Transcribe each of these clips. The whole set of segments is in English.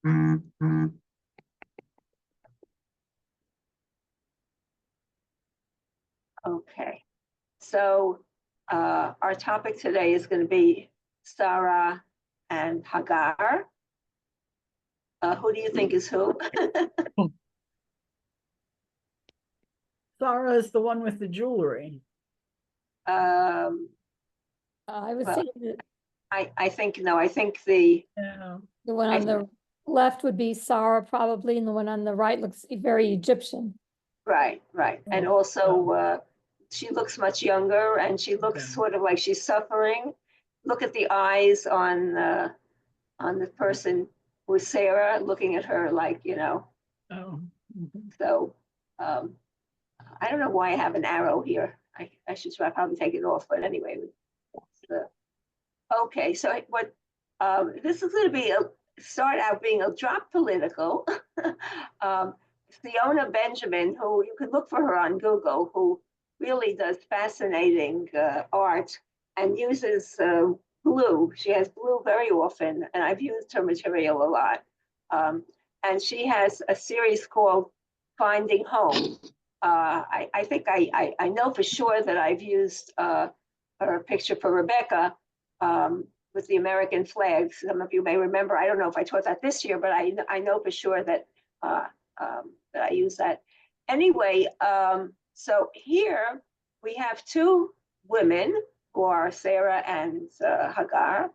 Okay, so our topic today is going to be Sarah and Hagar. Who do you think is who? Sarah is the one with the jewelry. I would Well, say that I think no. I think the Yeah. the one I- on the left would be Sarah probably, and the one on the right looks very Egyptian. right, and also she looks much younger, and she looks Okay. sort of like she's suffering. Look at the eyes on the person who is Sarah, looking at her like, you know. Oh. Mhm. So I don't know why I have an arrow here. I should probably take it off, but anyway. Okay, so what this is going to be start out being a drop political. Fiona Benjamin, who you can look for her on Google, who really does fascinating art and uses blue. She has blue very often, and I've used her material a lot. And she has a series called Finding Home. I think I know for sure that I've used her picture for Rebecca with the American flags. Some of you may remember. I don't know if I taught that this year, but I know for sure that that I use that. Anyway, so here we have two women who are Sarah and Hagar,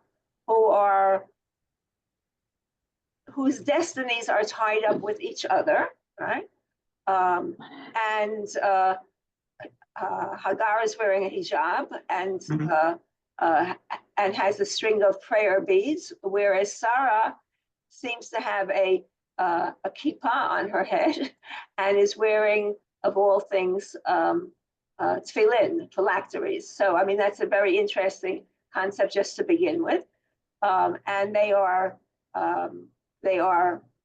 whose destinies are tied up with each other, right? And Hagar is wearing a hijab and has a string of prayer beads, whereas Sarah seems to have a kippah on her head and is wearing, of all things, tefillin, phylacteries. So, I mean, that's a very interesting concept just to begin with. And they are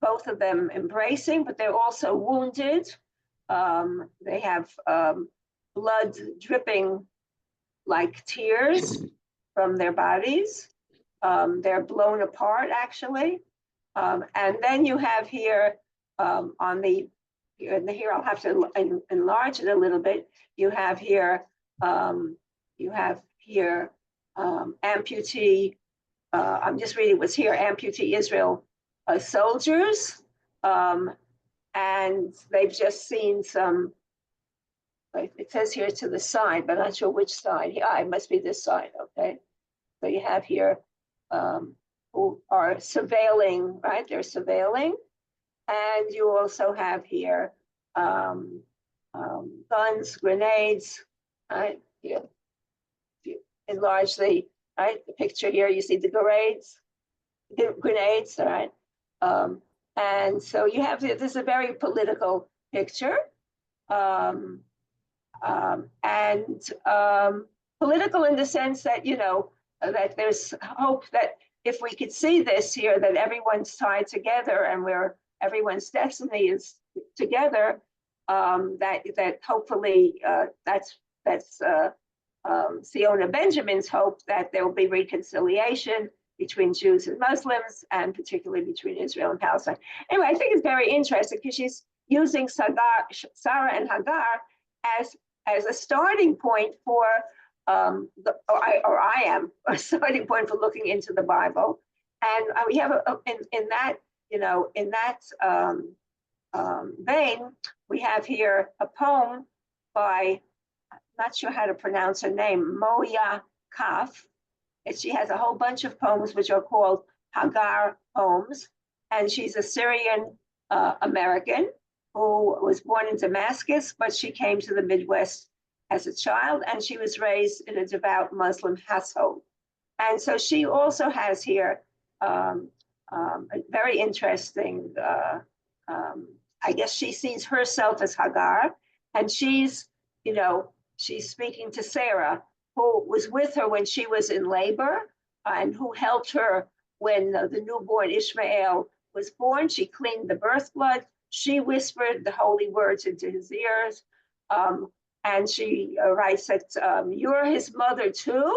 both of them embracing, but they're also wounded. They have blood dripping like tears from their bodies. They're blown apart, actually. And then you have here here I'll have to enlarge it a little bit. You have here amputee. I'm just reading what's here. Amputee Israel soldiers, and they've just seen some. It says here to the side, but I'm not sure which side. Yeah, it must be this side. Okay, so you have here who are surveilling, right? They're surveilling, and you also have here guns, grenades. Right? If you enlarge the picture here, you see the grenades, all right? And so you have this is a very political picture. Political in the sense that, you know, that there's hope that if we could see this here, that everyone's tied together and where everyone's destiny is together, that hopefully that's Fiona Benjamin's hope that there will be reconciliation between Jews and Muslims, and particularly between Israel and Palestine. Anyway, I think it's very interesting because she's using Sarah and Hagar as a starting point for I am a starting point for looking into the Bible, and we have in that vein, we have here a poem by, I'm not sure how to pronounce her name, Moya Kaf. She has a whole bunch of poems which are called Hagar poems, and she's a Syrian American who was born in Damascus, but she came to the Midwest as a child, and she was raised in a devout Muslim household. And so she also has here a very interesting, I guess she sees herself as Hagar, and she's speaking to Sarah, who was with her when she was in labor and who helped her when the newborn Ishmael was born. She cleaned the birth blood. She whispered the holy words into his ears. And she writes that you're his mother too.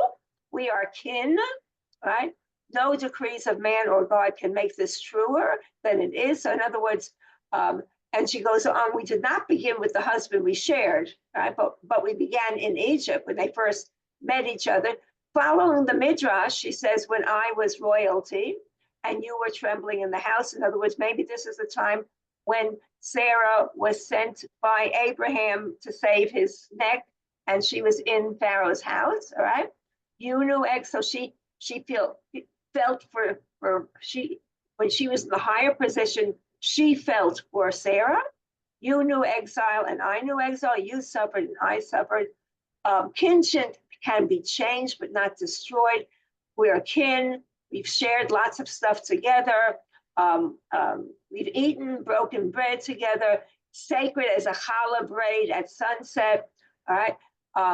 We are kin, right? no decrees of man or God can make this truer than it is. So in other words, and she goes on, we did not begin with the husband we shared, right? But we began in Egypt when they first met each other. Following the Midrash, she says, when I was royalty and you were trembling in the house. In other words, maybe this is the time when Sarah was sent by Abraham to save his neck, and she was in Pharaoh's house, all right? You knew so she felt for when she was in the higher position, she felt for Sarah. You knew exile and I knew exile. You suffered and I suffered. Kinship can be changed but not destroyed. We're kin. We've shared lots of stuff together. We've eaten broken bread together, sacred as a challah braid at sunset. All right.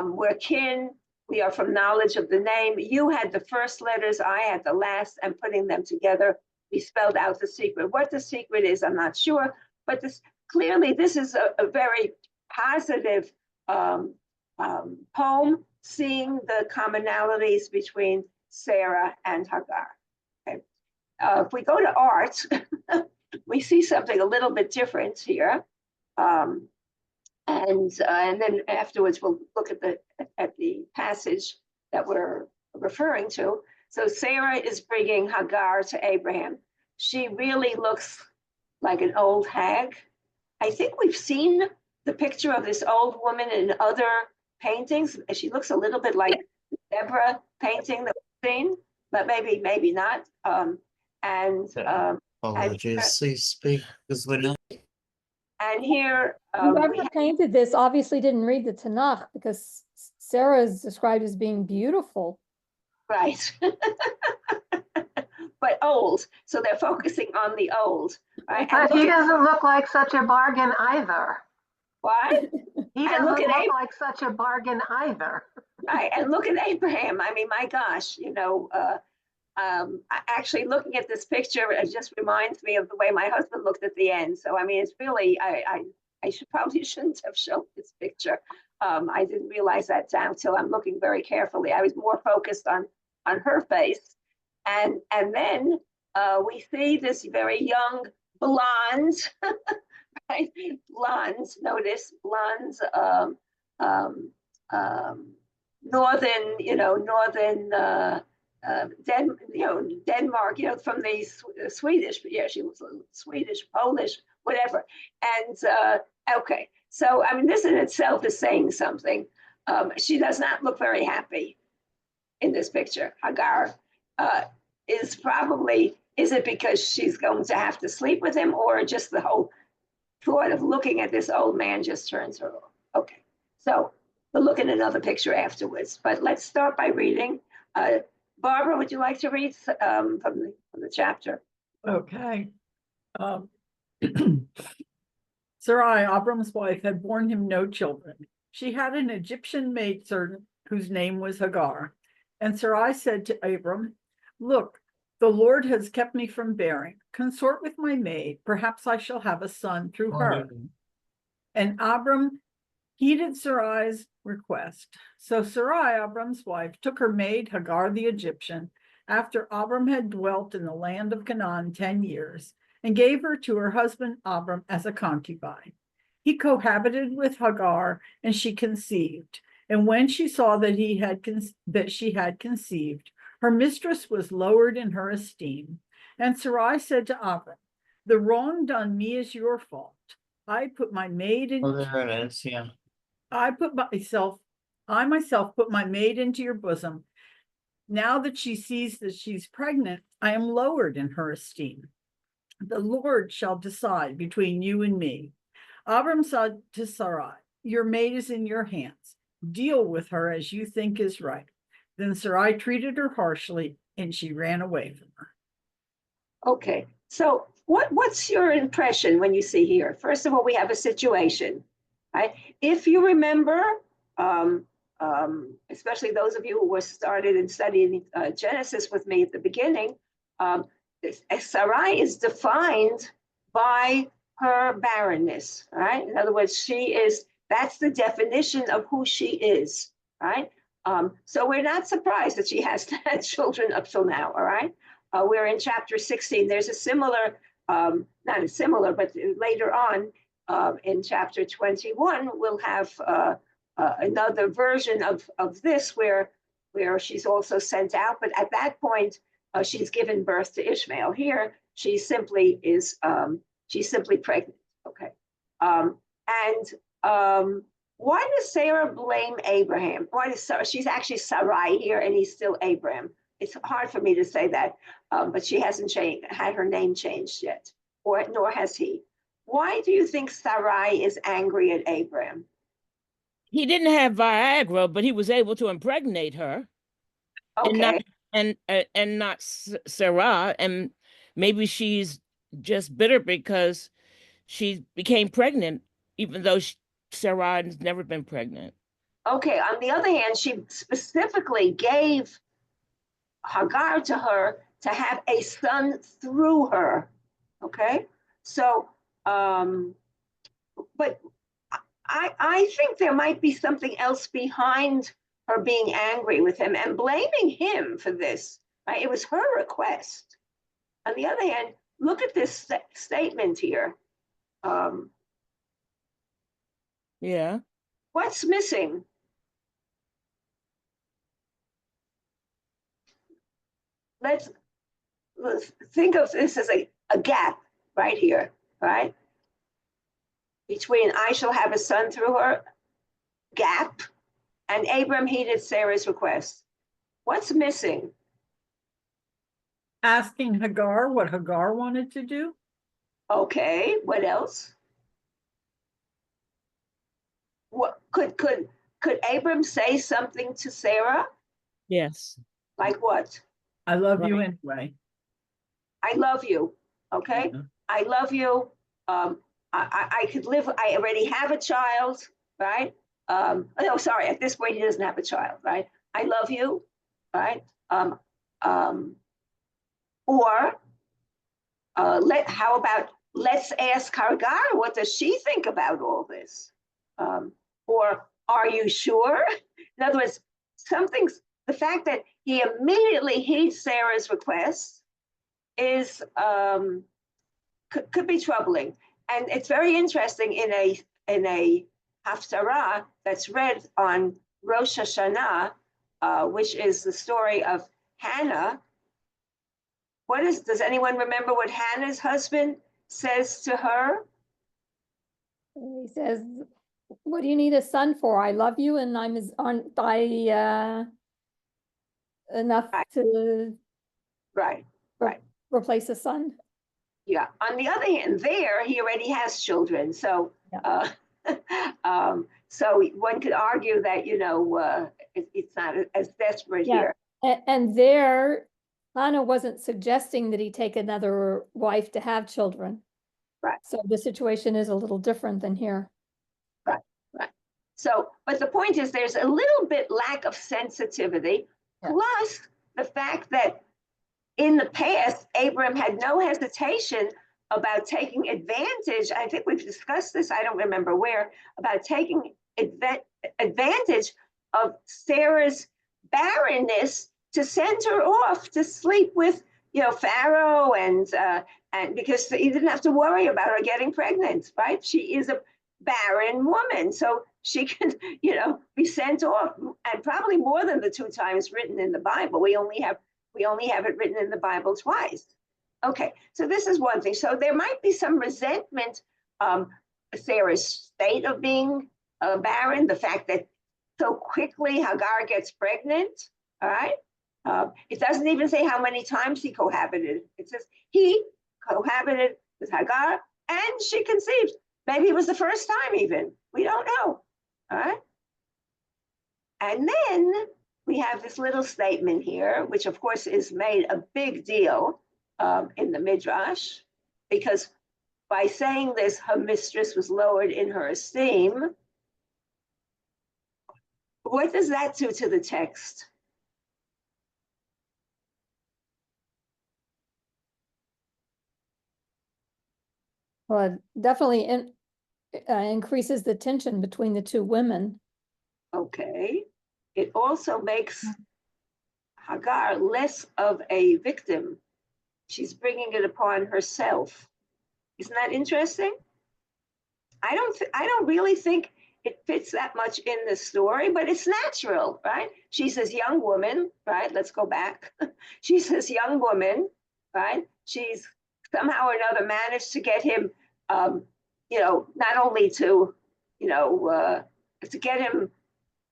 We're kin. We are from knowledge of the name. You had the first letters, I had the last, and putting them together, we spelled out the secret. What the secret is, I'm not sure, but clearly this is a very positive poem, seeing the commonalities between Sarah and Hagar. Okay. If we go to art, we see something a little bit different here. And then afterwards we'll look at the passage that we're referring to. So Sarah is bringing Hagar to Abraham. She really looks like an old hag. I think we've seen the picture of this old woman in other paintings. She looks a little bit like Deborah painting that we've seen, but maybe not. Apologies, please speak, because we're not. And here Whoever painted this obviously didn't read the Tanakh, because Sarah is described as being beautiful. right. But old, so they're focusing on the old. Right? But he doesn't look like such a bargain either. What? He doesn't look like such a bargain either. Right, and look at Abraham. I mean, my gosh, actually looking at this picture, it just reminds me of the way my husband looked at the end. So I mean, it's really, I probably shouldn't have shown this picture. I didn't realize that down till I'm looking very carefully. I was more focused on her face, and then we see this very young blonde, right? Blondes, notice blondes, northern, Denmark, from the Swedish, but yeah, she was Swedish, Polish, whatever. And okay, so I mean, this in itself is saying something. She does not look very happy in this picture. Hagar is probably, is it because she's going to have to sleep with him, or just the whole thought of looking at this old man just turns her off? Okay, so we'll look at another picture afterwards, but let's start by reading. Barbara, would you like to read from the chapter? Okay. Sarai, Abram's wife, had borne him no children. She had an Egyptian maidservant whose name was Hagar. And Sarai said to Abram, "Look, the Lord has kept me from bearing. Consort with my maid. Perhaps I shall have a son through her." And Abram heeded Sarai's request. So Sarai, Abram's wife, took her maid Hagar the Egyptian, after Abram had dwelt in the land of Canaan 10 years, and gave her to her husband Abram as a concubine. He cohabited with Hagar, and she conceived. And when she saw that she had conceived, her mistress was lowered in her esteem. And Sarai said to Abram, "The wrong done me is your fault. I put my maid in." Oh, there it is, yeah. I myself put my maid into your bosom. Now that she sees that she's pregnant, I am lowered in her esteem. The Lord shall decide between you and me. Abram said to Sarai, "Your maid is in your hands. Deal with her as you think is right." Then Sarai treated her harshly, and she ran away from her. Okay, so what's your impression when you see here? First of all, we have a situation, right? If you remember, especially those of you who were started and studying Genesis with me at the beginning, Sarai is defined by her barrenness, right? In other words, that's the definition of who she is, right? So we're not surprised that she has had children up till now, all right? We're in chapter 16. There's a similar, not a similar, but later on in chapter 21, we'll have another version of this where she's also sent out. But at that point, she's given birth to Ishmael. Here, she simply is, she's simply pregnant, okay? Why does Sarah blame Abraham? Why does Sarah, she's actually Sarai here and he's still Abraham. It's hard for me to say that, but she hasn't had her name changed yet, nor has he. Why do you think Sarai is angry at Abraham? He didn't have Viagra, but he was able to impregnate her. Okay. And not Sarah. And maybe she's just bitter because she became pregnant, even though Sarah has never been pregnant. Okay. On the other hand, she specifically gave Hagar to her to have a son through her. Okay. So, but I think there might be something else behind her being angry with him and blaming him for this. Right? It was her request. On the other hand, look at this statement here. Yeah. What's missing? Let's think of this as a gap right here, right? Between I shall have a son through her, gap, and Abram heeded Sarah's request. What's missing? Asking Hagar what Hagar wanted to do. Okay, what else? What could Abram say something to Sarah? Yes. Like what? I love you Right. anyway. I love you. Okay, Mhm. I love you. I could live. I already have a child, right? No, sorry. At this point, he doesn't have a child, right? I love you, right? Or how about let's ask Hagar, what does she think about all this? Or are you sure? In other words, the fact that he immediately heeds Sarah's request is could be troubling. And it's very interesting in a haftarah that's read on Rosh Hashanah, which is the story of Hannah. Does anyone remember what Hannah's husband says to her? He says, what do you need a son for? I love you and aren't I enough Right. to Right, replace a son? yeah. On the other hand, there he already has children. So, so one could argue that, it's not as desperate Yeah. here. And there, Hannah wasn't suggesting that he take another wife to have children. Right. So the situation is a little different than here. Right. So, but the point is there's a little bit lack of sensitivity, Yeah. plus the fact that in the past, Abram had no hesitation about taking advantage. I think we've discussed this, I don't remember where, about taking advantage of Sarah's barrenness to send her off to sleep with, Pharaoh, and because he didn't have to worry about her getting pregnant, right? She is a barren woman, so she can, be sent off, and probably more than the 2 times written in the Bible. We only have it written in the Bible twice. Okay, so this is one thing. So there might be some resentment, Sarah's state of being barren, the fact that so quickly Hagar gets pregnant, all right? It doesn't even say how many times he cohabited. It says he cohabited with Hagar and she conceived. Maybe it was the first time even. We don't know, all right? And then we have this little statement here, which of course is made a big deal in the Midrash, because by saying this, her mistress was lowered in her esteem. What does that do to the text? Well, it definitely increases the tension between the 2 women. Okay. it also makes Hagar less of a victim. She's bringing it upon herself. Isn't that interesting? I don't really think it fits that much in the story, but it's natural, right? She's this young woman, right? Let's go back. She's this young woman, right? She's somehow or another managed to get him, not only to, to get him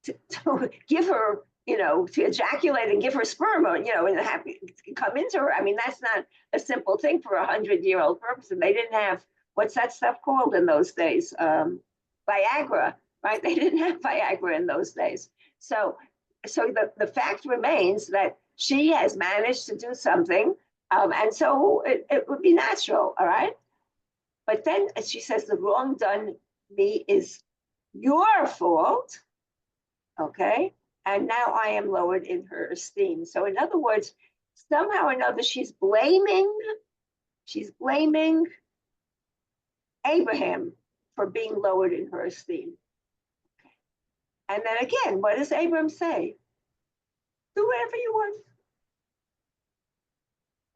to give her, to ejaculate and give her sperm, or, and happy come into her. I mean, that's not a simple thing for 100-year-old person. They didn't have, what's that stuff called in those days? Viagra, right? They didn't have Viagra in those days. So the fact remains that she has managed to do something, and so it would be natural, all right? But then she says, the wrong done me is your fault, okay? And now I am lowered in her esteem. So in other words, somehow or another, she's blaming Abraham for being lowered in her esteem. And then again, what does Abraham say? Do whatever you want.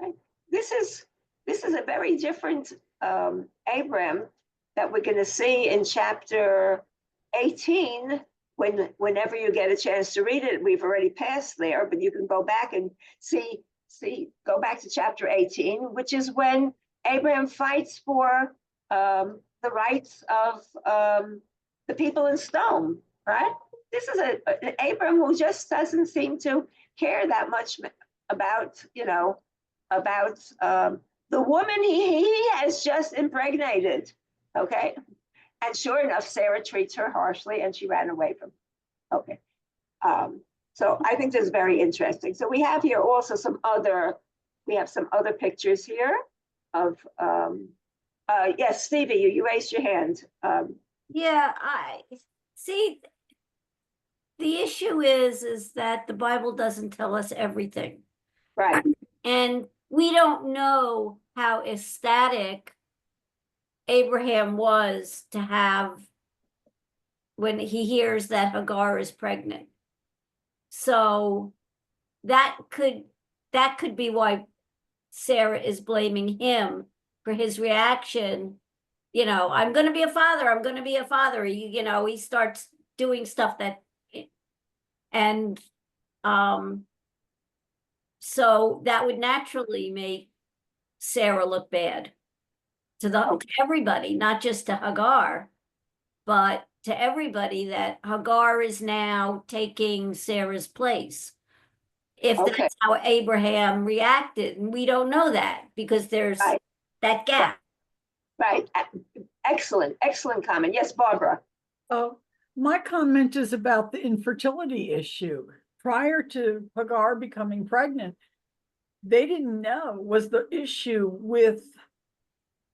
Right? This is a very different Abraham that we're going to see in chapter 18. Whenever you get a chance to read it, we've already passed there, but you can go back and go back to chapter 18, which is when Abraham fights for the rights of the people in Stone, right? This is an Abraham who just doesn't seem to care that much about, the woman he has just impregnated, okay? And sure enough, Sarah treats her harshly and she ran away from him. Okay. So I think this is very interesting. So we have here also some other pictures here of, yes, Stevie, you raised your hand. Yeah, I see. The issue is that the Bible doesn't tell us everything. Right. And we don't know how ecstatic Abraham was to have when he hears that Hagar is pregnant. So that could be why Sarah is blaming him for his reaction. I'm going to be a father. I'm going to be a father. He starts doing stuff that, and so that would naturally make Sarah look bad to everybody, not just to Hagar, but to everybody, that Hagar is now taking Sarah's place. If that's how Abraham reacted, and we don't know that because there's that gap. Right. Excellent comment. Yes, Barbara. Oh, my comment is about the infertility issue. Prior to Hagar becoming pregnant, they didn't know, was the issue with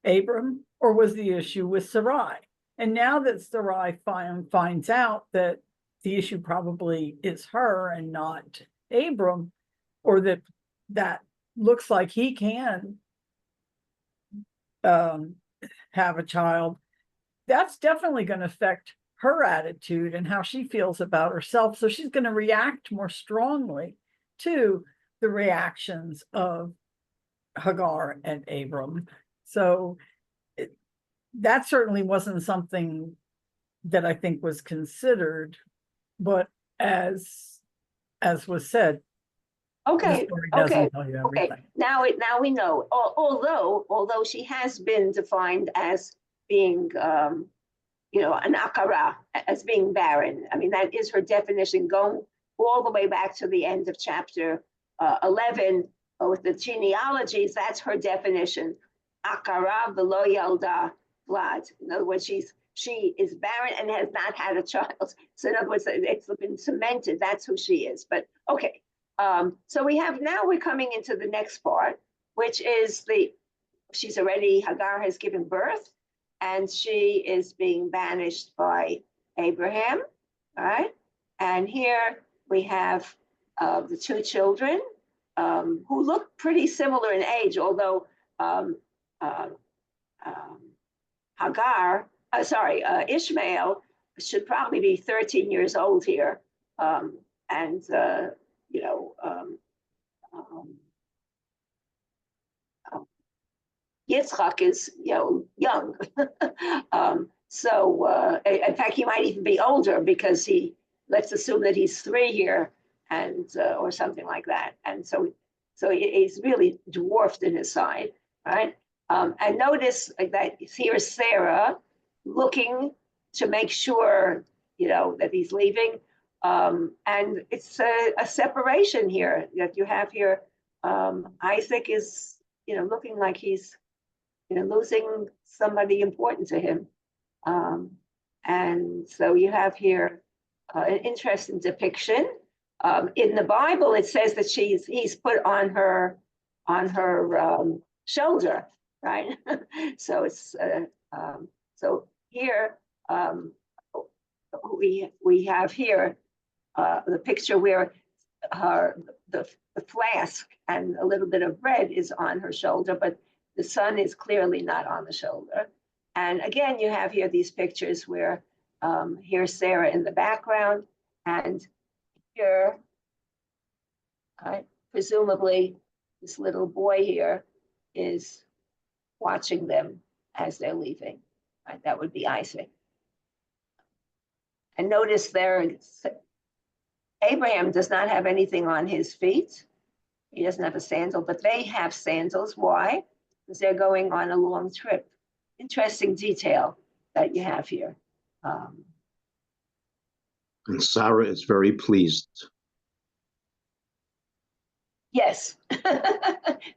Abram or was the issue with Sarai? And now that Sarai finds out that the issue probably is her and not Abram, or that looks like he can have a child, that's definitely going to affect her attitude and how she feels about herself. So she's going to react more strongly to the reactions of Hagar and Abram. So that certainly wasn't something that I think was considered, but as was said, Okay. the story doesn't tell you Okay. everything. Now we know. Although she has been defined as being, an akara, as being barren. I mean, that is her definition, going all the way back to the end of chapter 11 with the genealogies. That's her definition. Akara v'lo yalda vlad. In other words, she is barren and has not had a child. So in other words, it's been cemented. That's who she is. But okay. So we're coming into the next part, which is Hagar has given birth, and she is being banished by Abraham, all right? And here we have the two children who look pretty similar in age, although Ishmael should probably be 13 years old here. and you know, um, Yitzchak is, you know, young. In fact, he might even be older because let's assume that he's 3 here and or something like that. And so he's really dwarfed in his side, right? And notice that here's Sarah looking to make sure, you know, that he's leaving. And it's a separation here that you have here. Isaac is, you know, looking like he's, you know, losing somebody important to him. And so you have here an interesting depiction. In the Bible, it says that he's put on her shoulder, right? So it's so here we have here the picture where the flask and a little bit of bread is on her shoulder, but the son is clearly not on the shoulder. And again, you have here these pictures where here's Sarah in the background, and here, presumably, this little boy here is watching them as they're leaving. Right? That would be Isaac. And notice there, Abraham does not have anything on his feet. He doesn't have a sandal, but they have sandals. Why? Because they're going on a long trip. Interesting detail that you have here. And Sarah is very pleased. Yes,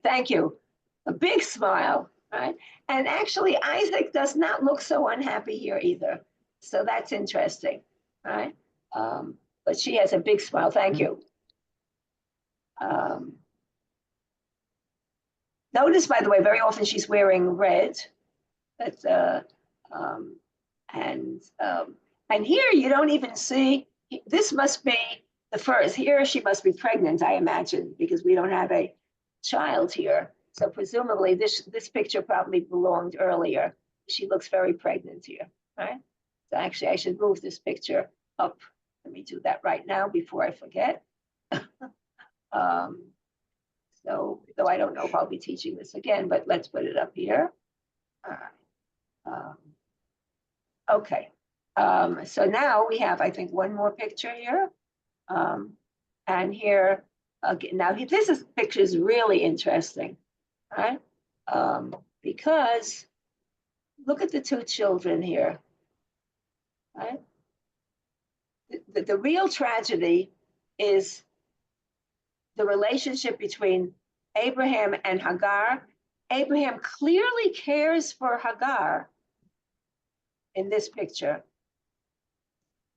thank you. A big smile, right? And actually, Isaac does not look so unhappy here either. So that's interesting, right? But she has a big smile. Thank you. Notice, by the way, very often she's wearing red. That's and here you don't even see. This must be the first. Here she must be pregnant, I imagine, because we don't have a child here. So presumably this picture probably belonged earlier. She looks very pregnant here, right? So actually, I should move this picture up. Let me do that right now before I forget. So, though I don't know if I'll be teaching this again, but let's put it up here. All right. Okay. So now we have, I think, one more picture here. And here, again, now this picture is really interesting, right? Because look at the 2 children here, right? The real tragedy is the relationship between Abraham and Hagar. Abraham clearly cares for Hagar in this picture.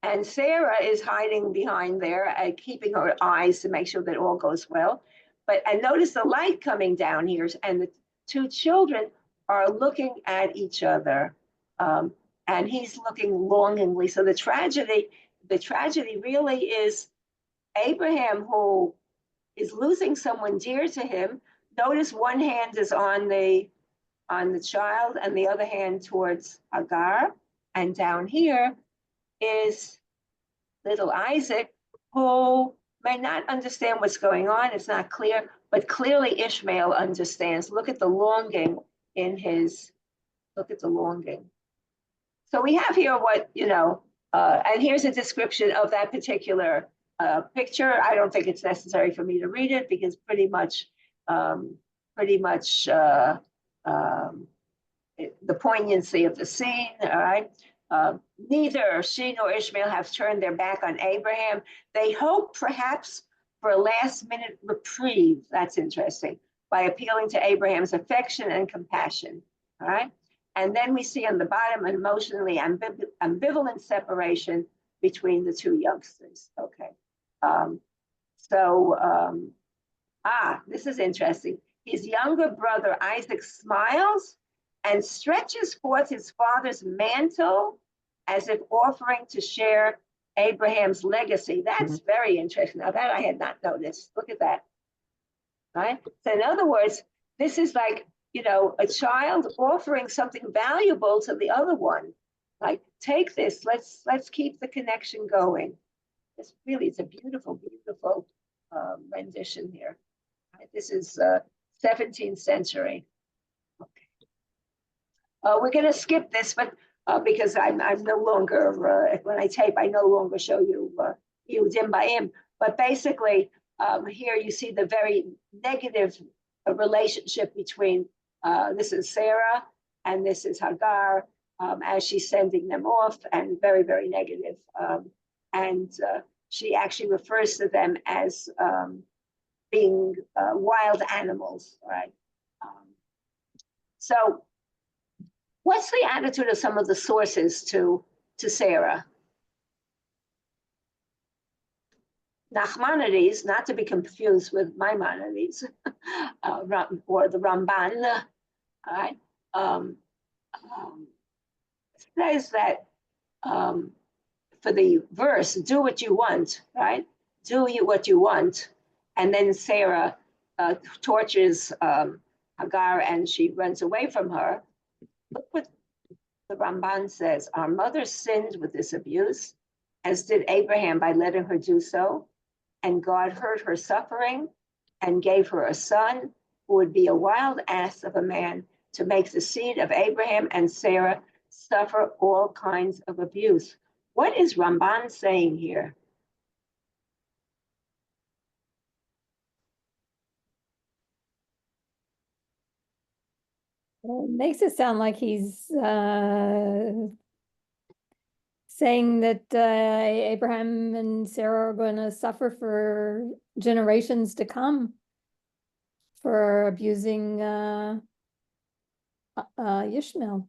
And Sarah is hiding behind there, keeping her eyes to make sure that all goes well. And notice the light coming down here, and the 2 children are looking at each other, and he's looking longingly. So the tragedy really is Abraham, who is losing someone dear to him. Notice one hand is on the child, and the other hand towards Hagar, and down here is little Isaac, who may not understand what's going on. It's not clear, but clearly Ishmael understands. Look at the longing look at the longing. So we have here what, you know, and here's a description of that particular picture. I don't think it's necessary for me to read it because pretty much the poignancy of the scene, all right? Neither she nor Ishmael have turned their back on Abraham. They hope perhaps for a last-minute reprieve. That's interesting, by appealing to Abraham's affection and compassion. All right. And then we see on the bottom an emotionally ambivalent separation between the 2 youngsters. Okay. This is interesting. His younger brother Isaac smiles and stretches forth his father's mantle as if offering to share Abraham's legacy. That's very interesting. Now that I had not noticed. Look at that. Right? So in other words, this is like, you know, a child offering something valuable to the other one. Like, take this, let's keep the connection going. it's a beautiful, beautiful rendition here. Right, this is 17th century. Okay. We're going to skip this, but because I'm no longer, when I tape, I no longer show you dim by im. But basically, here you see the very negative relationship between this is Sarah and this is Hagar, as she's sending them off, and very, very negative. And she actually refers to them as being wild animals, right? So what's the attitude of some of the sources to Sarah? Nachmanides, not to be confused with Maimonides, or the Ramban, right? Says that for the verse, do what you want, right? Do you what you want. And then Sarah tortures Hagar and she runs away from her. Look what the Ramban says. Our mother sinned with this abuse, as did Abraham by letting her do so. And God heard her suffering and gave her a son who would be a wild ass of a man to make the seed of Abraham and Sarah suffer all kinds of abuse. What is Ramban saying here? Well, it makes it sound like he's saying that Abraham and Sarah are going to suffer for generations to come for abusing Ishmael.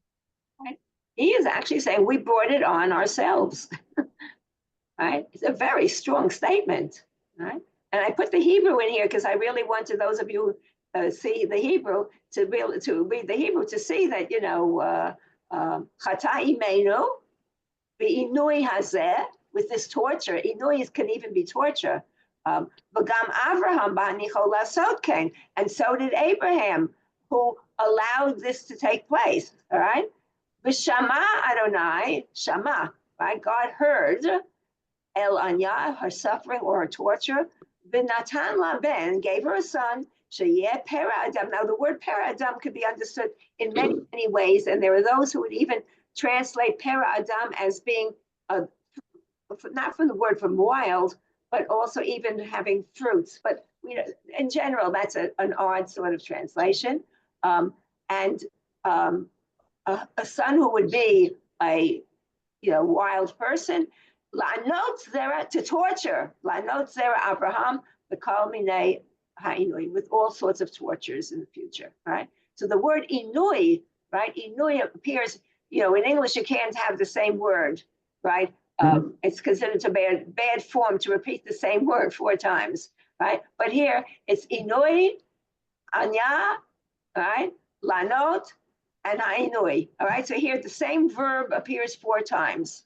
He is actually saying we brought it on ourselves, right? It's a very strong statement, right? And I put the Hebrew in here because I really wanted those of you who see the Hebrew to read the Hebrew to see that, you know, chata imenu, inui hazeh, with this torture. Inui can even be torture. V'gam Avraham ba'nicho lasot ken, and so did Abraham, who allowed this to take place. All right. V'shama Adonai, shama, right? God heard El Anya, her suffering or her torture. V'natan la ben, gave her a son. Sheyeh pera adam. Now the word pera adam could be understood in many, many ways, and there are those who would even translate pera adam as being not from the word from wild, but also even having fruits. But you know, in general, that's an odd sort of translation. And a son who would be a wild person, la'anot zera, to torture, la'anot zera Abraham, the kol minei ha'inui, with all sorts of tortures in the future, right? So the word inui, right? Inui appears, in English you can't have the same word, right? It's considered a bad form to repeat the same word 4 times, right? But here it's inui, anya, right? Lanot, and ha'inui, all right? So here the same verb appears 4 times.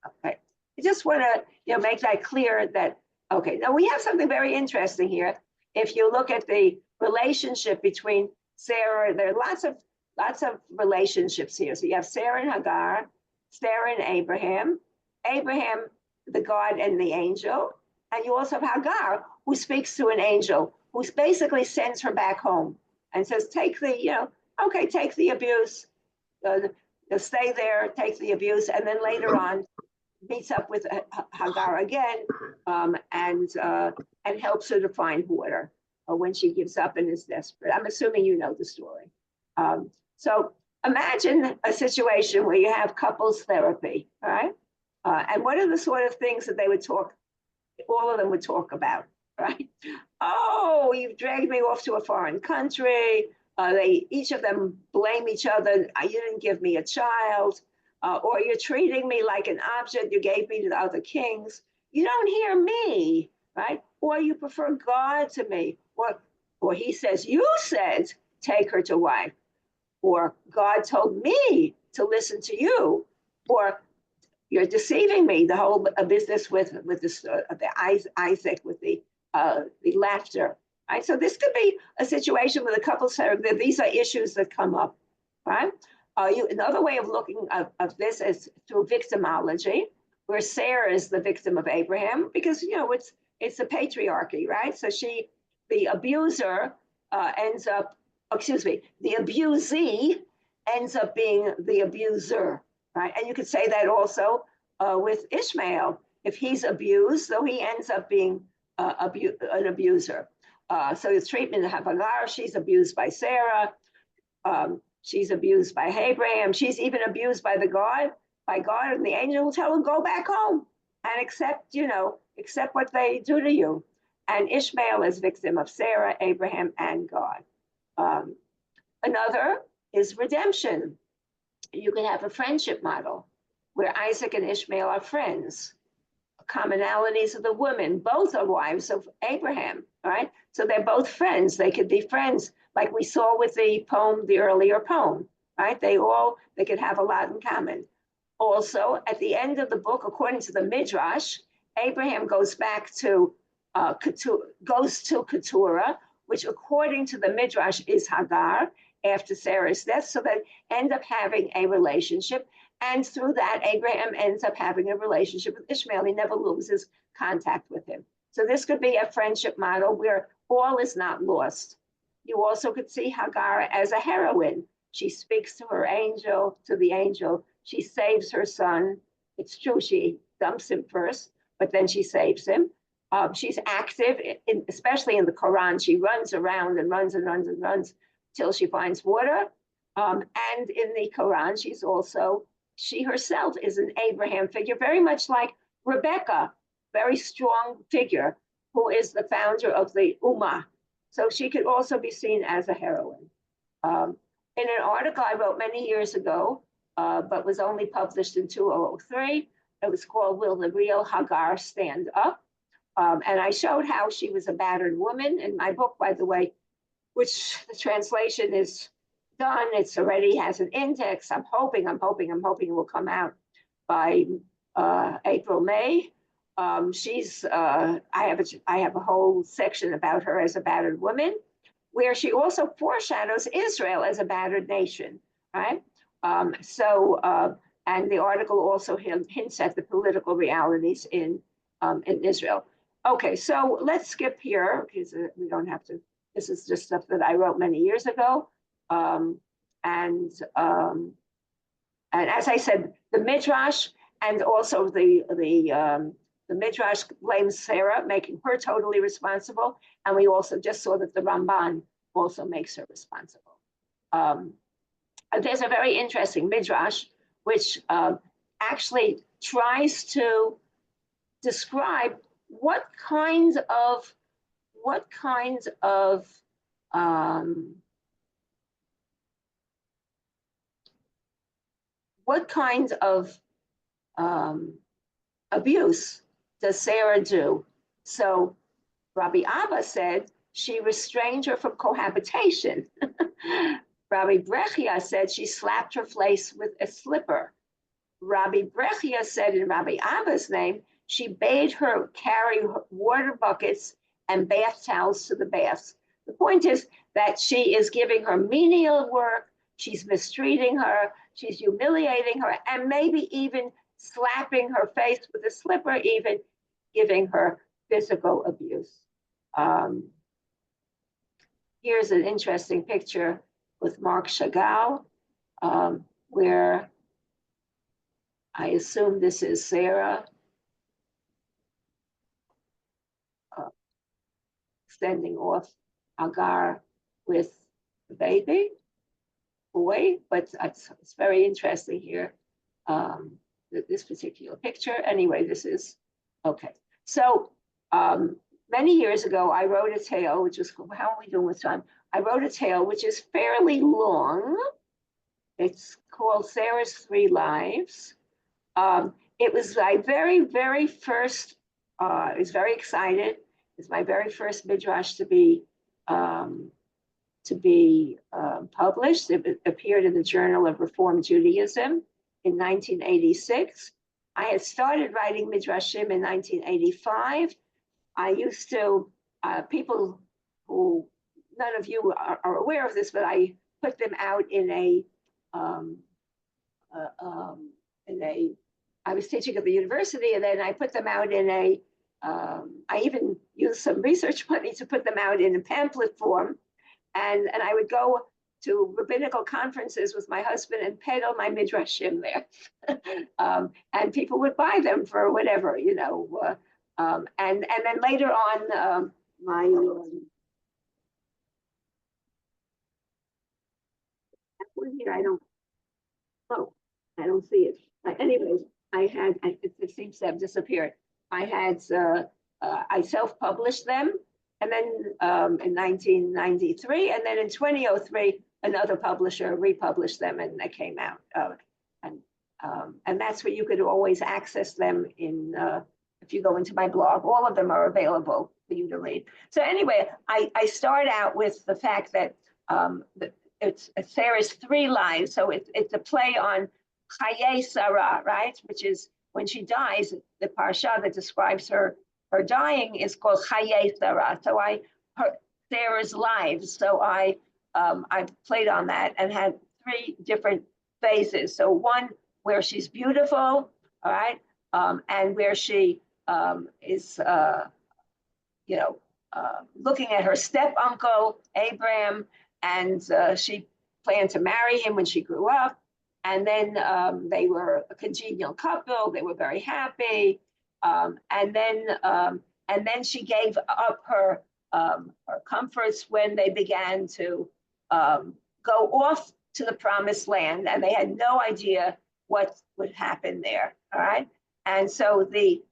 Okay, I just want to make that clear that, okay, now we have something very interesting here. If you look at the relationship between Sarah, there are lots of relationships here. So you have Sarah and Hagar, Sarah and Abraham, the God and the angel, and you also have Hagar, who speaks to an angel, who basically sends her back home and says, take the abuse, stay there, take the abuse, and then later on meets up with Hagar again, and helps her to find water when she gives up and is desperate. I'm assuming you know the story. So imagine a situation where you have couples therapy, all right? And what are the sort of things that all of them would talk about, right? Oh, you've dragged me off to a foreign country. Each of them blame each other. You didn't give me a child. Or you're treating me like an object you gave me to the other kings. You don't hear me, right? Or you prefer God to me. Or he says, you said, take her to wife. Or God told me to listen to you. Or you're deceiving me. The whole business with Isaac, with the laughter, right? So this could be a situation with a couple. These are issues that come up, right? Another way of looking of this is through victimology, where Sarah is the victim of Abraham because, it's the patriarchy, right? So the abuser ends up, the abusee ends up being the abuser, right? And you could say that also with Ishmael. If he's abused, so he ends up being an abuser. So the treatment of Hagar, she's abused by Sarah. She's abused by Abraham. She's even abused by God, and the angel will tell him, go back home and accept what they do to you. And Ishmael is victim of Sarah, Abraham, and God. Another is redemption. You can have a friendship model where Isaac and Ishmael are friends. Commonalities of the women, both are wives of Abraham, right? So they're both friends. They could be friends, like we saw with the earlier poem, right? They could have a lot in common. Also, at the end of the book, according to the Midrash, Abraham goes back to Keturah, which according to the Midrash is Hagar after Sarah's death. So they end up having a relationship. And through that, Abraham ends up having a relationship with Ishmael. He never loses contact with him. So this could be a friendship model where all is not lost. You also could see Hagar as a heroine. She speaks to the angel. She saves her son. It's true, she dumps him first, but then she saves him. She's active, especially in the Quran. She runs around and runs and runs and runs till she finds water. And in the Quran, she herself is an Abraham figure, very much like Rebecca, very strong figure, who is the founder of the Ummah. So she could also be seen as a heroine. In an article I wrote many years ago, but was only published in 2003, it was called Will the Real Hagar Stand Up? And I showed how she was a battered woman in my book, by the way, which the translation is done. It's already has an index. I'm hoping it will come out by April, May. I have a whole section about her as a battered woman, where she also foreshadows Israel as a battered nation, right? And the article also hints at the political realities in Israel. Okay, so let's skip here because we don't have to. This is just stuff that I wrote many years ago. And as I said, the Midrash and also the Midrash blames Sarah, making her totally responsible. And we also just saw that the Ramban also makes her responsible. There's a very interesting Midrash, which actually tries to describe what kinds of abuse does Sarah do? So Rabbi Abba said she restrained her from cohabitation. Rabbi Brechia said she slapped her face with a slipper. Rabbi Brechia said in Rabbi Abba's name, she bade her carry water buckets and bath towels to the baths. The point is that she is giving her menial work, she's mistreating her, she's humiliating her, and maybe even slapping her face with a slipper, even giving her physical abuse. Here's an interesting picture with Marc Chagall, where I assume this is Sarah sending off Hagar with the baby boy, but it's very interesting here, this particular picture. Anyway, this is, okay. So many years ago, I wrote a tale, which is, how are we doing with time? I wrote a tale, which is fairly long. It's called Sarah's Three Lives. It was my very, very first, I was very excited. It's my very first Midrash to be published. It appeared in the Journal of Reform Judaism in 1986. I had started writing Midrashim in 1985. I used to, people who, none of you are aware of this, but I put them out in a I was teaching at the university, and then I put them out in a, I even used some research money to put them out in a pamphlet form. And I would go to rabbinical conferences with my husband and peddle my midrashim there. And people would buy them for whatever, you know. And then later on, one here, I don't see it. Anyways, it seems to have disappeared. I self-published them, and then in 1993, and then in 2003, another publisher republished them, and they came out. And that's where you could always access them in. If you go into my blog, all of them are available for you to read. So anyway, I start out with the fact that it's Sarah's 3 lives. So it's a play on Chaye Sarah, right? Which is when she dies, the parsha that describes her dying is called Chaye Sarah. So Sarah's lives. So I played on that and had 3 different phases. So one where she's beautiful, all right, and where she is, looking at her step uncle Abraham, and she planned to marry him when she grew up. And then they were a congenial couple. They were very happy. And then she gave up her comforts when they began to go off to the promised land, and they had no idea what would happen there. All right. And so the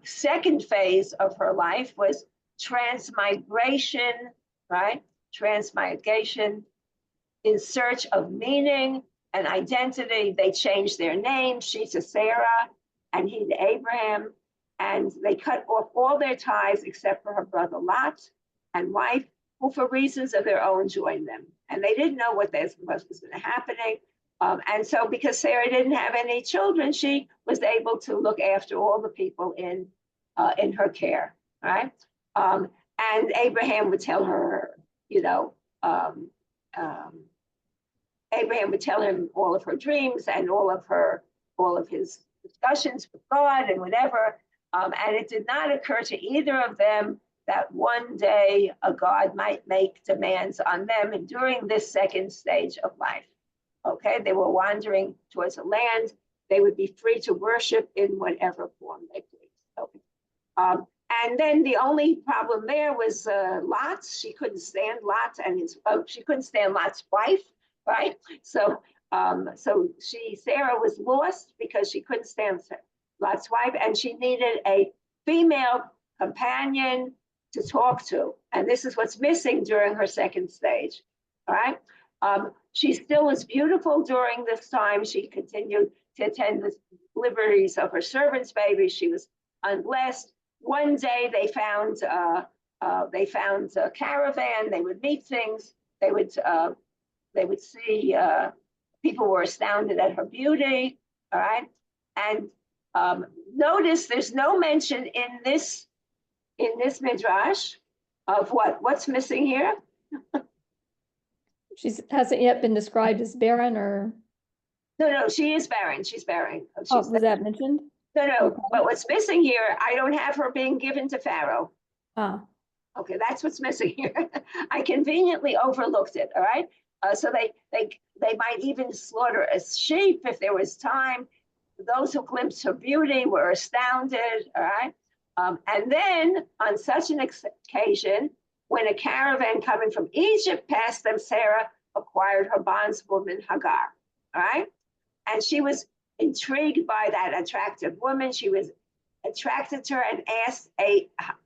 second phase of her life was transmigration, right? Transmigration, in search of meaning and identity. They changed their name, she to Sarah and he to Abraham, and they cut off all their ties except for her brother Lot and wife, who for reasons of their own joined them. And they didn't know what was going to happen. And so because Sarah didn't have any children, she was able to look after all the people in her care, right? And Abraham would tell her, Abraham would tell him all of her dreams and all of his discussions with God and whatever. And it did not occur to either of them that one day a God might make demands on them and during this second stage of life. Okay, they were wandering towards a land. They would be free to worship in whatever form they pleased. Okay. And then the only problem there was Lot. She couldn't stand Lot and she couldn't stand Lot's wife, right? So Sarah was lost because she couldn't stand Lot's wife, and she needed a female companion to talk to. And this is what's missing during her second stage, all right? She still was beautiful during this time. She continued to attend the liberties of her servant's baby. She was unblessed. One day they found a caravan. They would meet things. They would see people were astounded at her beauty. All right, and notice there's no mention in this midrash of what's missing here. She hasn't yet been described as barren, or? No, she is barren. She's barren. Was that mentioned? No, Okay. but what's missing here, I don't have her being given to Pharaoh. Ah, Okay, that's what's missing here. I conveniently overlooked it, all right? So they might even slaughter a sheep if there was time. Those who glimpsed her beauty were astounded, all right? And then on such an occasion, when a caravan coming from Egypt passed them, Sarah acquired her bondswoman Hagar, all right? And she was intrigued by that attractive woman. She was attracted to her and asked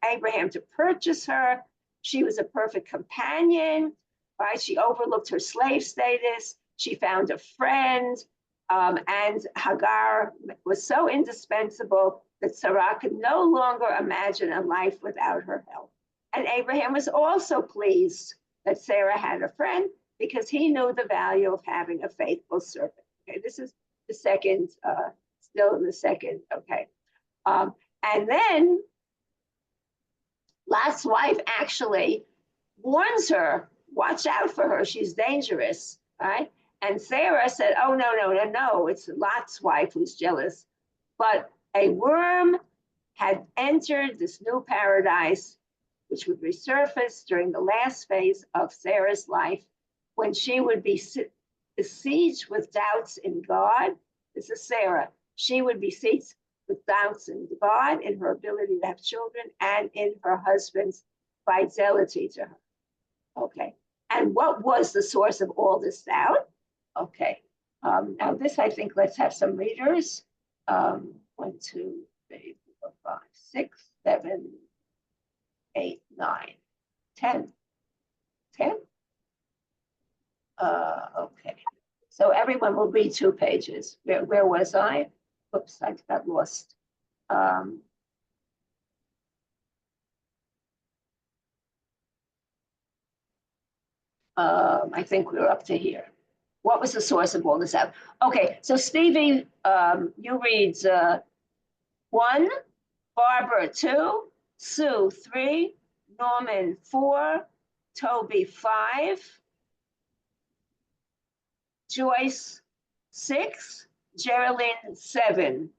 Abraham to purchase her. She was a perfect companion, right? She overlooked her slave status. She found a friend, and Hagar was so indispensable that Sarah could no longer imagine a life without her help. And Abraham was also pleased that Sarah had a friend because he knew the value of having a faithful servant. Okay, this is the second, still in the second, okay. And then Lot's wife actually warns her, watch out for her, she's dangerous, right? And Sarah said, oh, no, it's Lot's wife who's jealous. But a worm had entered this new paradise, which would resurface during the last phase of Sarah's life, when she would be besieged with doubts in God. This is Sarah. She would be besieged with doubts in God, in her ability to have children, and in her husband's fidelity to her. Okay. And what was the source of all this doubt? Okay. Now this, I think, let's have some readers. 1, 2, 3, 4, 5, 6, 7, 8, 9, 10. 10? Okay. So everyone will read 2 pages. Where was I? Oops, I got lost. I think we were up to here. What was the source of all this out? Okay, so Stevie, you read 1, Barbara 2, Sue 3, Norman 4, Toby 5, Joyce 6, Geraldine 7.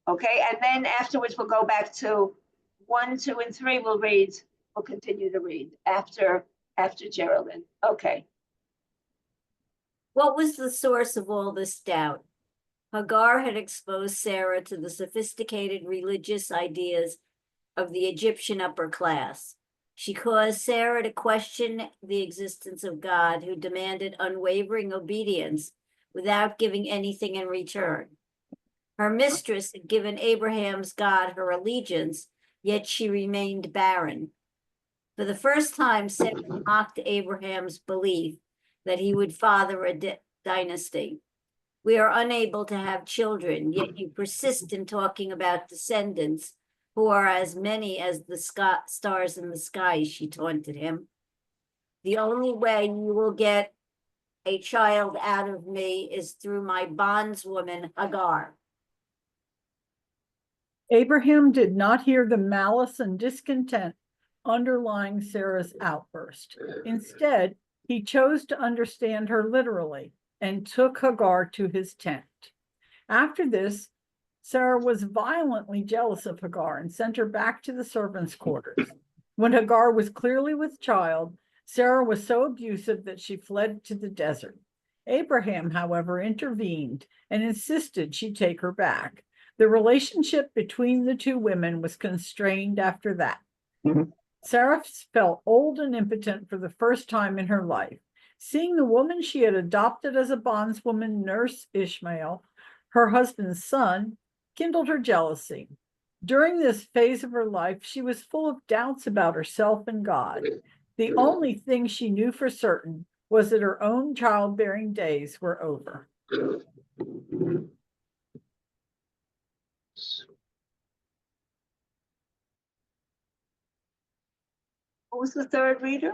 Okay, and then afterwards we'll go back to 1, 2, and 3. We'll continue to read after Geraldine. Okay. What was the source of all this doubt? Hagar had exposed Sarah to the sophisticated religious ideas of the Egyptian upper class. She caused Sarah to question the existence of God, who demanded unwavering obedience without giving anything in return. Her mistress had given Abraham's God her allegiance, yet she remained barren. For the first time, Sarah mocked Abraham's belief that he would father a dynasty. We are unable to have children, yet you persist in talking about descendants who are as many as the stars in the sky, she taunted him. The only way you will get a child out of me is through my bondswoman, Hagar. Abraham did not hear the malice and discontent underlying Sarah's outburst. Instead, he chose to understand her literally and took Hagar to his tent. After this, Sarah was violently jealous of Hagar and sent her back to the servants' quarters. When Hagar was clearly with child, Sarah was so abusive that she fled to the desert. Abraham, however, intervened and insisted she take her back. The relationship between the 2 women was constrained after that. Sarah felt old and impotent for the first time in her life. Seeing the woman she had adopted as a bondswoman nurse Ishmael, her husband's son, kindled her jealousy. During this phase of her life, she was full of doubts about herself and God. The only thing she knew for certain was that her own childbearing days were over. Who was the third reader?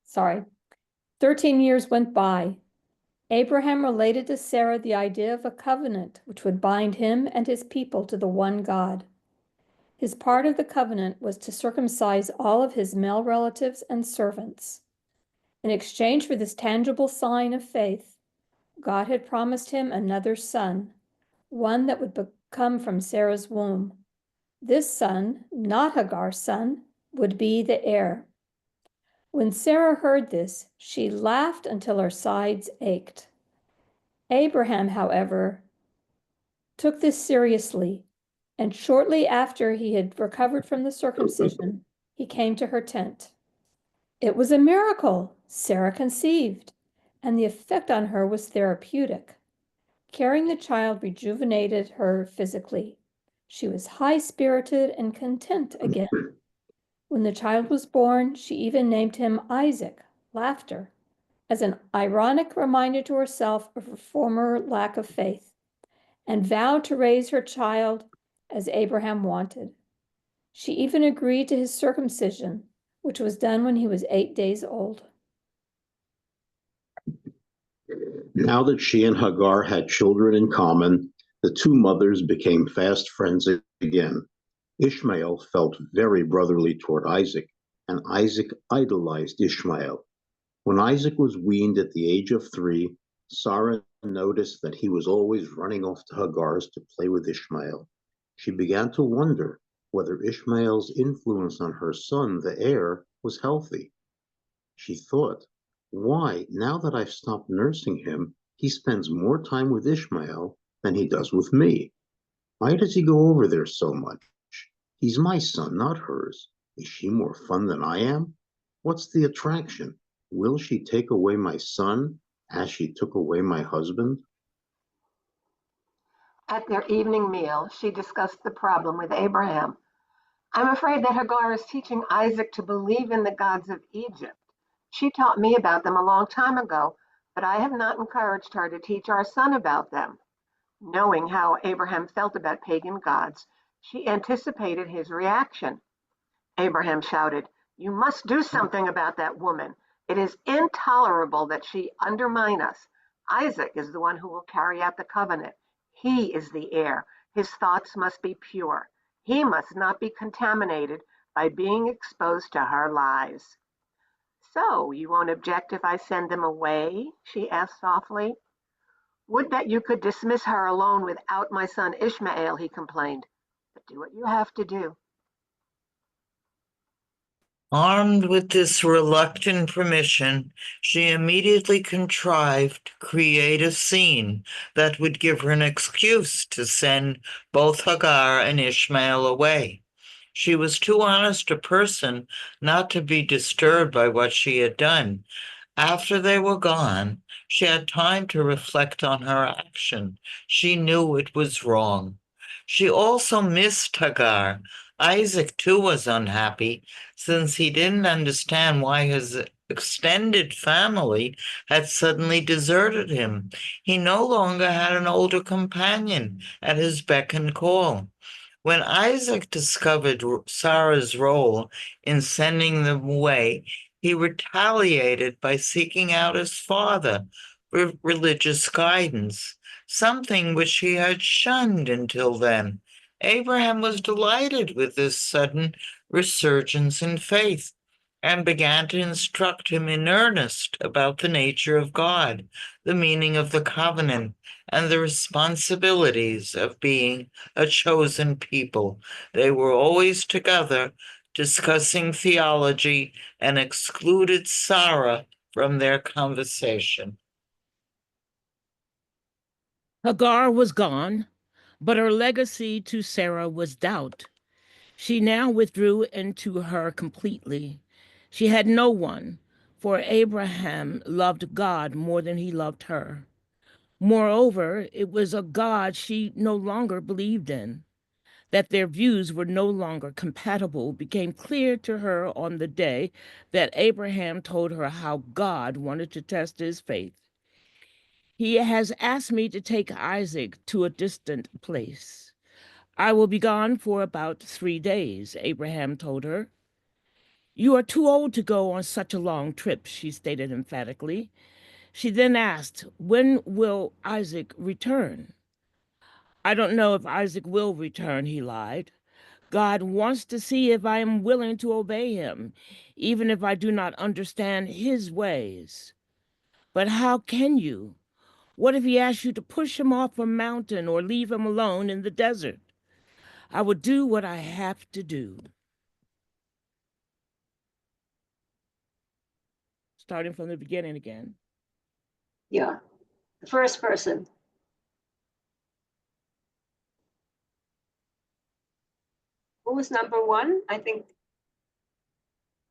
Sorry. 13 years went by. Abraham related to Sarah the idea of a covenant which would bind him and his people to the one God. His part of the covenant was to circumcise all of his male relatives and servants. In exchange for this tangible sign of faith, God had promised him another son, one that would come from Sarah's womb. This son, not Hagar's son, would be the heir. When Sarah heard this, she laughed until her sides ached. Abraham, however, took this seriously, and shortly after he had recovered from the circumcision, he came to her tent. It was a miracle. Sarah conceived, and the effect on her was therapeutic. Carrying the child rejuvenated her physically. She was high-spirited and content again. When the child was born, she even named him Isaac, laughter, as an ironic reminder to herself of her former lack of faith, and vowed to raise her child as Abraham wanted. She even agreed to his circumcision, which was done when he was 8 days old. Now that she and Hagar had children in common, the 2 mothers became fast friends again. Ishmael felt very brotherly toward Isaac, and Isaac idolized Ishmael. When Isaac was weaned at the age of 3, Sarah noticed that he was always running off to Hagar's to play with Ishmael. She began to wonder whether Ishmael's influence on her son, the heir, was healthy. She thought, why, now that I've stopped nursing him, he spends more time with Ishmael than he does with me. Why does he go over there so much? He's my son, not hers. Is she more fun than I am? What's the attraction? Will she take away my son as she took away my husband? At their evening meal, she discussed the problem with Abraham. I'm afraid that Hagar is teaching Isaac to believe in the gods of Egypt. She taught me about them a long time ago, but I have not encouraged her to teach our son about them. Knowing how Abraham felt about pagan gods, she anticipated his reaction. Abraham shouted, "You must do something about that woman. It is intolerable that she undermine us. Isaac is the one who will carry out the covenant. He is the heir. His thoughts must be pure. He must not be contaminated by being exposed to her lies." "So, you won't object if I send them away?" she asked softly. "Would that you could dismiss her alone without my son Ishmael," he complained. "But do what you have to do." Armed with this reluctant permission, she immediately contrived to create a scene that would give her an excuse to send both Hagar and Ishmael away. She was too honest a person not to be disturbed by what she had done. After they were gone, she had time to reflect on her action. She knew it was wrong. She also missed Hagar. Isaac, too, was unhappy, since he didn't understand why his extended family had suddenly deserted him. He no longer had an older companion at his beck and call. When Isaac discovered Sarah's role in sending them away, he retaliated by seeking out his father for religious guidance, something which he had shunned until then. Abraham was delighted with this sudden resurgence in faith and began to instruct him in earnest about the nature of God, the meaning of the covenant, and the responsibilities of being a chosen people. They were always together discussing theology and excluded Sarah from their conversation. Hagar was gone, but her legacy to Sarah was doubt. She now withdrew into her completely. She had no one, for Abraham loved God more than he loved her. Moreover, it was a God she no longer believed in. That their views were no longer compatible became clear to her on the day that Abraham told her how God wanted to test his faith. He has asked me to take Isaac to a distant place. I will be gone for about 3 days, Abraham told her. You are too old to go on such a long trip, she stated emphatically. She then asked, when will Isaac return? I don't know if Isaac will return, he lied. God wants to see if I am willing to obey him, even if I do not understand his ways. But how can you? What if he asks you to push him off a mountain or leave him alone in the desert? I will do what I have to do. Starting from the beginning again. Yeah, the first person. Who was number one? I think.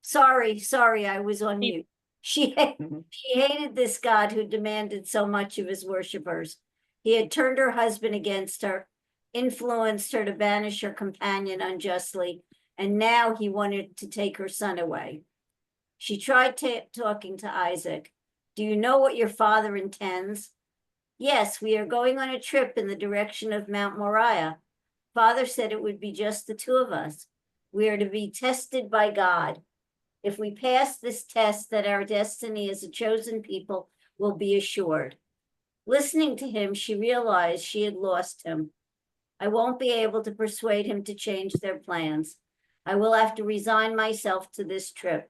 Sorry, I was on mute. She hated this God who demanded so much of his worshippers. He had turned her husband against her, influenced her to banish her companion unjustly, and now he wanted to take her son away. She tried talking to Isaac. Do you know what your father intends? Yes, we are going on a trip in the direction of Mount Moriah. Father said it would be just the two of us. We are to be tested by God. If we pass this test, that our destiny as a chosen people will be assured. Listening to him, she realized she had lost him. I won't be able to persuade him to change their plans. I will have to resign myself to this trip.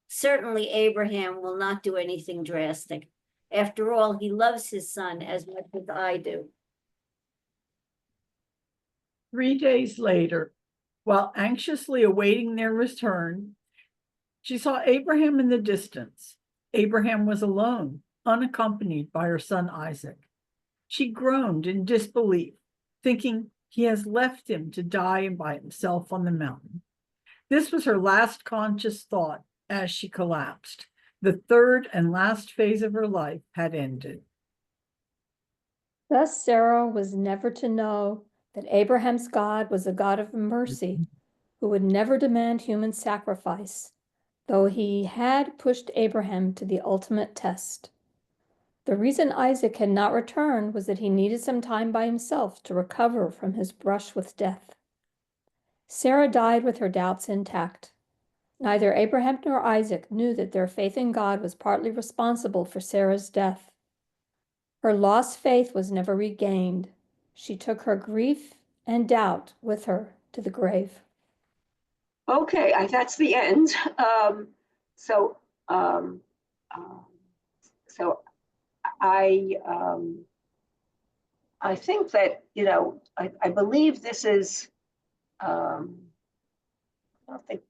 certainly Abraham will not do anything drastic. After all, he loves his son as much as I do. 3 days later, while anxiously awaiting their return, she saw Abraham in the distance. Abraham was alone, unaccompanied by her son Isaac. She groaned in disbelief, thinking he has left him to die by himself on the mountain. This was her last conscious thought as she collapsed. The third and last phase of her life had ended. Thus Sarah was never to know that Abraham's God was a God of mercy, who would never demand human sacrifice, though he had pushed Abraham to the ultimate test. The reason Isaac had not returned was that he needed some time by himself to recover from his brush with death. Sarah died with her doubts intact. Neither Abraham nor Isaac knew that their faith in God was partly responsible for Sarah's death. Her lost faith was never regained. She took her grief and doubt with her to the grave. Okay, that's the end. So, um, um, so I think that, I believe this is, I don't think,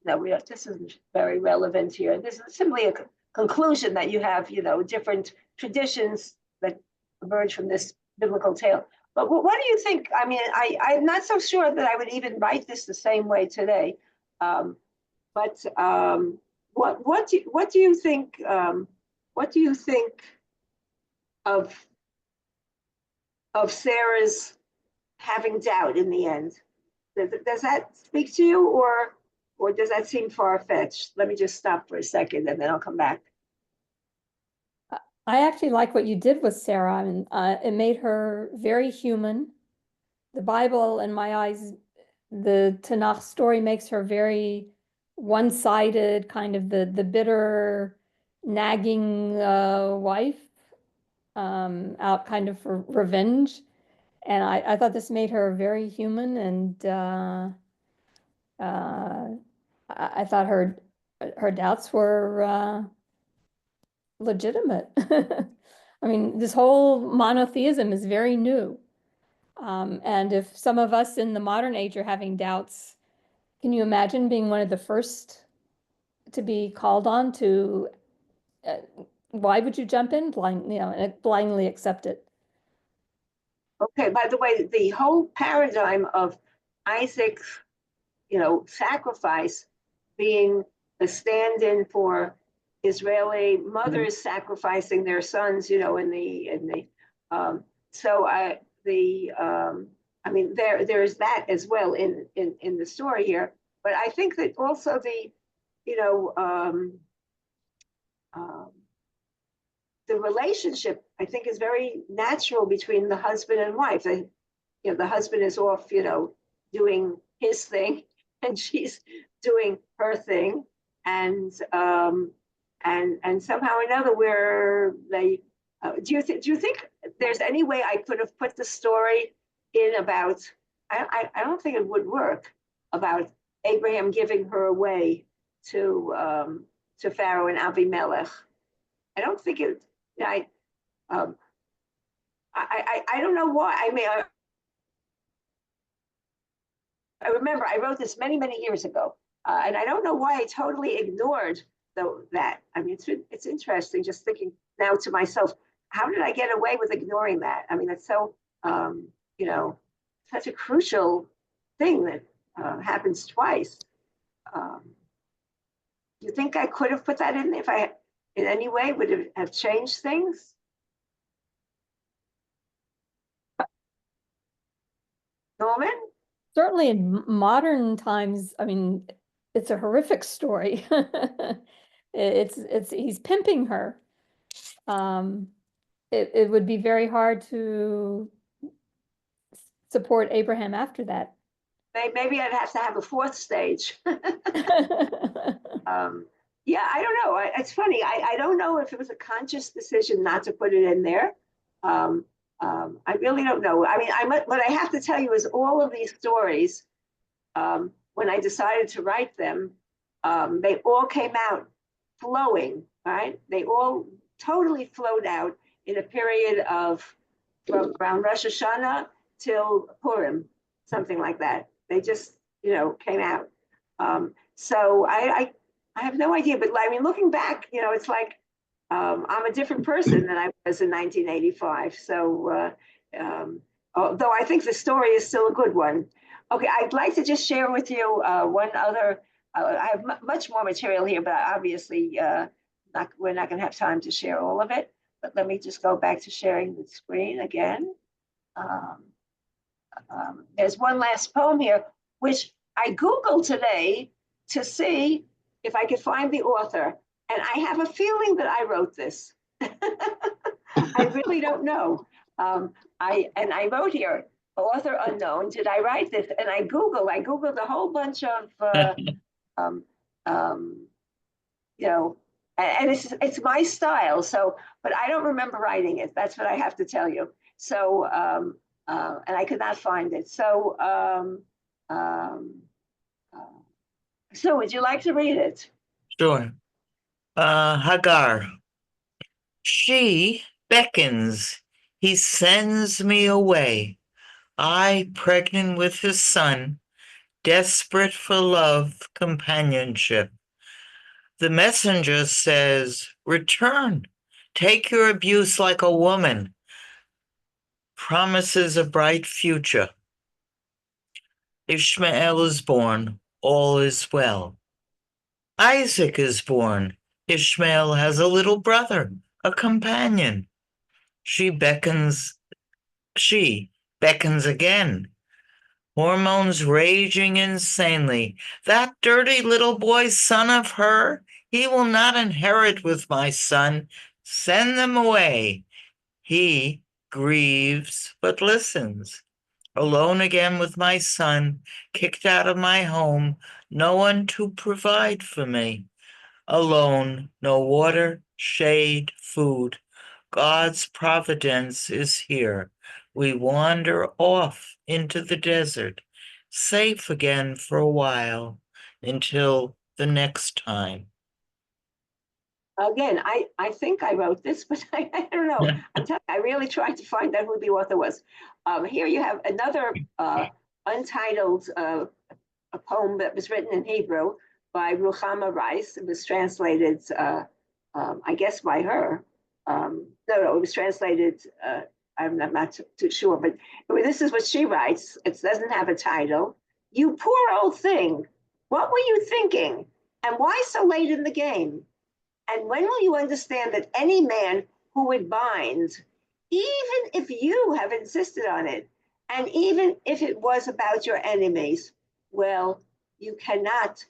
no, this isn't very relevant here. This is simply a conclusion that you have, different traditions that emerge from this biblical tale. But what do you think? I mean, I'm not so sure that I would even write this the same way today. But what do you think? What do you think of Sarah's having doubt in the end? Does that speak to you, or does that seem far-fetched? Let me just stop for a second, and then I'll come back. I actually like what you did with Sarah. I mean, it made her very human. The Bible, in my eyes, the Tanakh story makes her very one-sided, kind of the bitter, nagging wife, out kind of for revenge. And I thought this made her very human, and I thought her doubts were legitimate. I mean, this whole monotheism is very new. And if some of us in the modern age are having doubts, can you imagine being one of the first to be called on to, why would you jump in blindly, and blindly accept it? Okay, by the way, the whole paradigm of Isaac's, sacrifice being the stand-in for Israeli mothers sacrificing their sons, I mean, there's that as well in the story here. But I think that also the relationship, I think, is very natural between the husband and wife. The husband is off, doing his thing, and she's doing her thing, and somehow or another, where they do you think there's any way I could have put the story in about? I don't think it would work about Abraham giving her away to Pharaoh and Abimelech. I don't think it. I don't know why. I mean, I remember I wrote this many years ago, and I don't know why I totally ignored that. I mean, it's interesting just thinking now to myself, how did I get away with ignoring that? I mean, it's so such a crucial thing that happens twice. Do you think I could have put that in if I, in any way, would it have changed things? Norman? Certainly in modern times, I mean, it's a horrific story. He's pimping her. It would be very hard to support Abraham after that. Maybe I'd have to have a fourth stage. Yeah, I don't know. It's funny. I don't know if it was a conscious decision not to put it in there. I really don't know. I mean, what I have to tell you is all of these stories, when I decided to write them, they all came out flowing, right? They all totally flowed out in a period of from around Rosh Hashanah till Purim, something like that. They just, came out. So I have no idea, but I mean, looking back, it's like I'm a different person than I was in 1985. So although I think the story is still a good one. Okay, I'd like to just share with you one other. I have much more material here, but obviously we're not going to have time to share all of it. But let me just go back to sharing the screen again. There's one last poem here, which I Googled today to see if I could find the author. And I have a feeling that I wrote this. I really don't know. I wrote here, author unknown. Did I write this? And I Googled a whole bunch of, and it's my style. So, but I don't remember writing it. That's what I have to tell you. So, and I could not find it. So, so would you like to read it? Sure. Hagar. She beckons. He sends me away. I, pregnant with his son, desperate for love, companionship. The messenger says, return. Take your abuse like a woman. Promises a bright future. Ishmael is born. All is well. Isaac is born. Ishmael has a little brother, a companion. She beckons again. Hormones raging insanely. That dirty little boy, son of her, he will not inherit with my son. Send them away. He grieves, but listens. Alone again with my son, kicked out of my home, no one to provide for me. Alone, no water, shade, food. God's providence is here. We wander off into the desert, safe again for a while, until the next time. Again, I think I wrote this, but I don't know. I'm telling you, I really tried to find out who the author was. Here you have another untitled a poem that was written in Hebrew by Ruchama Rice. It was translated, I guess, by her. No, it was translated. I'm not too sure, but this is what she writes. It doesn't have a title. You poor old thing, what were you thinking? And why so late in the game? And when will you understand that any man who would bind, even if you have insisted on it, and even if it was about your enemies, well, you cannot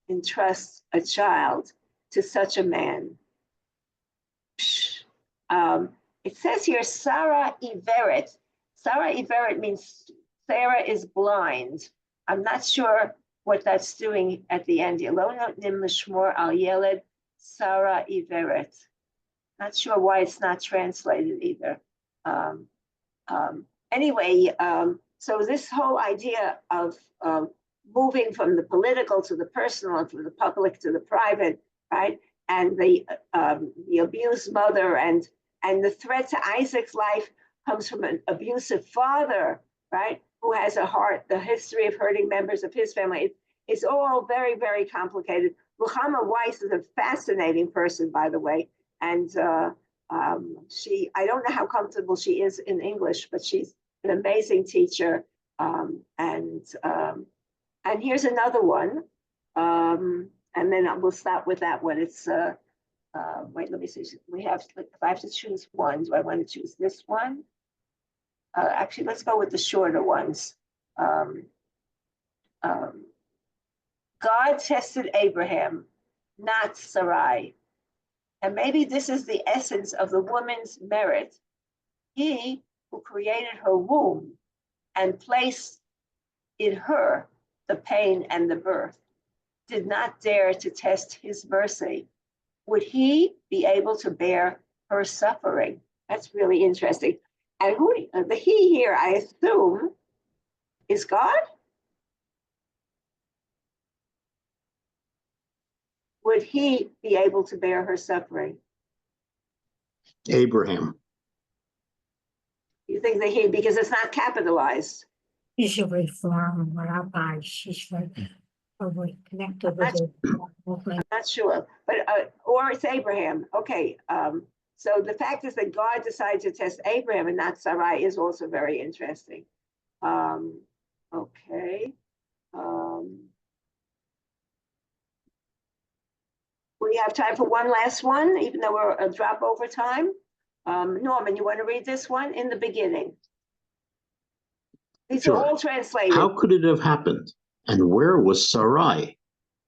entrust a child to such a man. It says here, Sarah Iveret. Sarah Iveret means Sarah is blind. I'm not sure what that's doing at the end. Sarah Iveret. Not sure why it's not translated either. Anyway, so this whole idea of moving from the political to the personal, from the public to the private, right? And the abused mother and the threat to Isaac's life comes from an abusive father, right? Who has the history of hurting members of his family. It's all very, very complicated. Ruchama Weiss is a fascinating person, by the way. And I don't know how comfortable she is in English, but she's an amazing teacher. And here's another one. And then we'll stop with that one. It's, wait, let me see. If I have to choose one, do I want to choose this one? Actually, let's go with the shorter ones. God tested Abraham, not Sarai. And maybe this is the essence of the woman's merit. He who created her womb and placed in her the pain and the birth did not dare to test his mercy. Would he be able to bear her suffering? That's really interesting. And the he here, I assume, is God? would he be able to bear her suffering? Abraham. You think that he, because it's not capitalized. He's a reform rabbi. She's like probably connected with the movement. I'm not sure, but or it's Abraham. Okay. So the fact is that God decided to test Abraham and not Sarai is also very interesting. Okay. We have time for one last one, even though we're a drop over time. Norman, you want to read this one in the beginning? These Sure. are all translated. How could it have happened? And where was Sarai?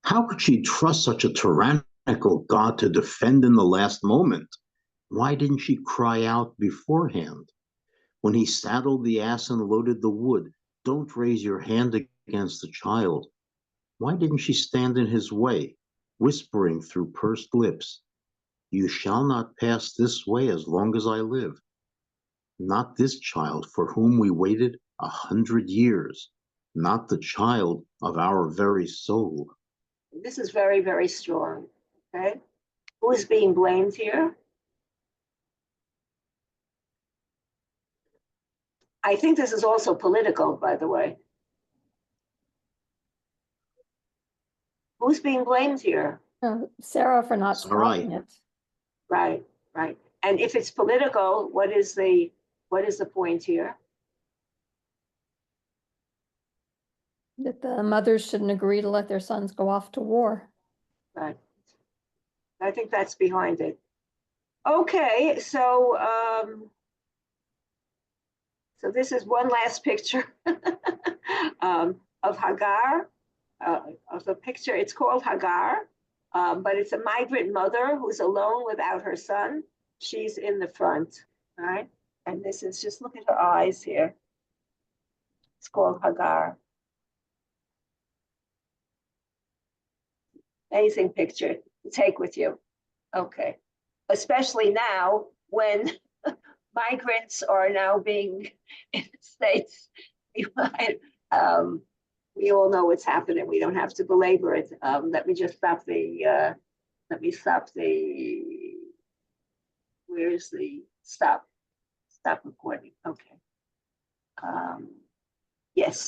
How could she trust such a tyrannical God to defend in the last moment? Why didn't she cry out beforehand? When he saddled the ass and loaded the wood, don't raise your hand against the child. Why didn't she stand in his way, whispering through pursed lips, you shall not pass this way as long as I live. Not this child for whom we waited 100 years, not the child of our very soul. This is very, very strong. Okay. Who is being blamed here? I think this is also political, by the way. Who's being blamed here? Sarah for not Sarai. stopping it. Right, right. And if it's political, what is the point here? That the mothers shouldn't agree to let their sons go off to war. Right. I think that's behind it. Okay, so so this is one last picture of Hagar. Of the picture, it's called Hagar, but it's a migrant mother who's alone without her son. She's in the front, all right? And this is, just look at her eyes here. It's called Hagar. Amazing picture to take with you. Okay. Especially now when migrants are now being in the States. We all know what's happening. We don't have to belabor it. Let me just stop the, where's the stop recording? Okay. Yes.